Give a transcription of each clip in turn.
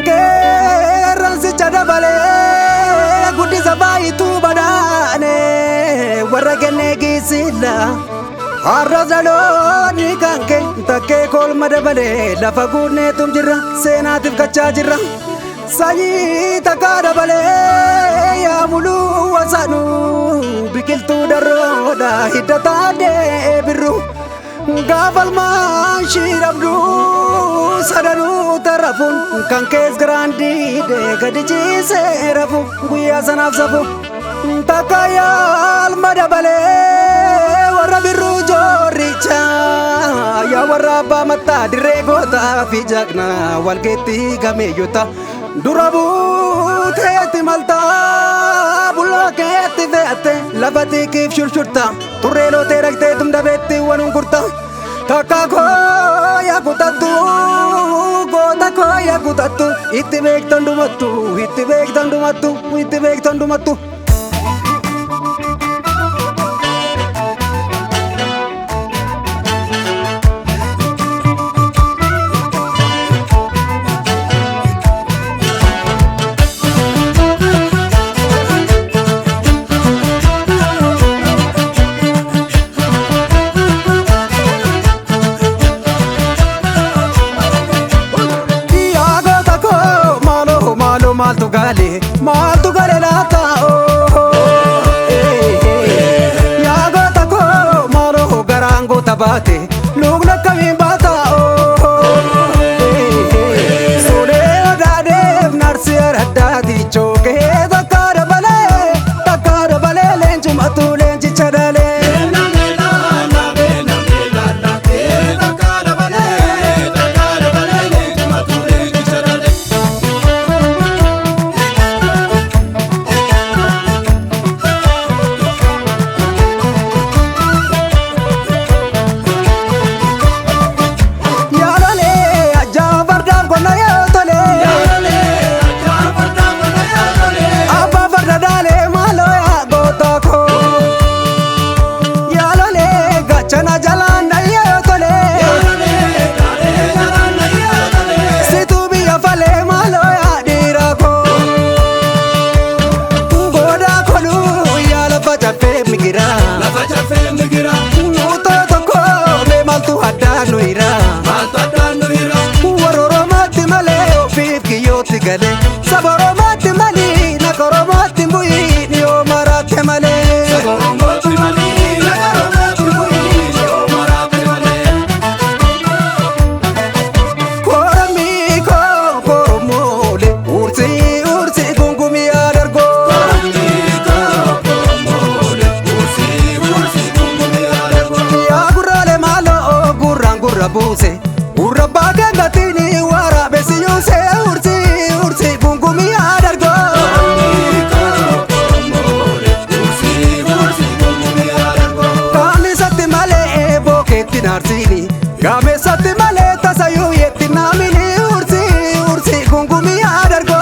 Geransi chadabale gudi zabai tu badane warra genne gisilla arrazalo ni kanke takke kol madabale lafa gunne tum jirra senatif kacha jirra sayi takadabale ya mulu wasanu bikiltu daroda hidata de biru gafal ma shirabdu sadanu tarafun kan kes grandi de gadiji se rafu guya sanaf safu takayal madabale warra biru joricha ya warra ba mata diregota fijakna walgeti gameyota durabu teti malta bulaketi vete labati kif shurshurta turelo terakte tum dabeti wanun kurta takako ya kutatu gota ya kutatu itibek tandumatu itibek tandumatu itibek tandumatu maltu gale lata ya gota ko maro garango tabate lugna kami bata sore dade narsi radadi choke takara bale lenju matu lenji chadale saboro mati mali na koro mati mui ni o marate male saboro mati mali na koro mati mui ni o marate male korami ko koromole ursi gungumi adargo korami ko koromole ursi gungumi adargo ya gurale malo gurra buse gurra baga gatini wara besiyuse ursi gungumi adargo kamisatti male boketti narsini kamisatti male tasayu yetti namini ursi gungumi adargo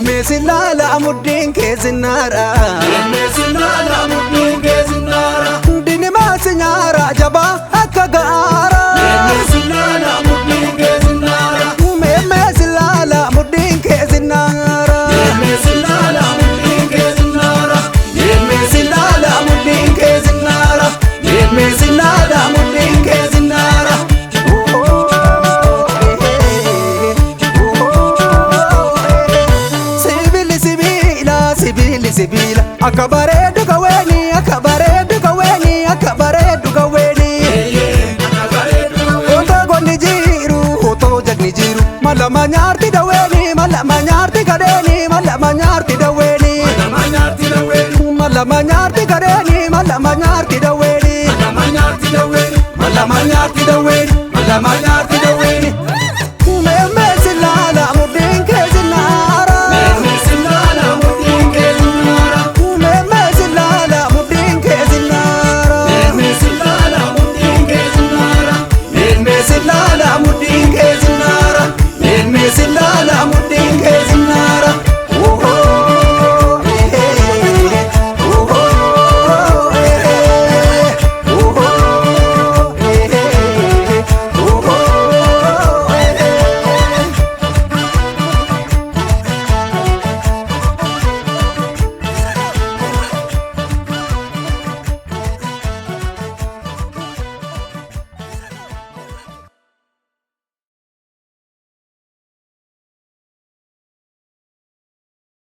Mesilala muddin ke zinara Mesilala muddin ke zinara Dini mas sinyara jaba akagara Silala mudin kezinara Meme silala mudin kezinara Silala mudin kezinara Silala mudin kezinara Silala mudin kezinara Sibila akabare dukaweni akabare dukaweni Oto gonni jiru oto jagni jiru malama nyarti daweni malama nyarti kadeni malama nyarti daweni Manyarti daweni malama nyarti kadeni malama nyarti daweni Manyarti daweni Manyarti daweni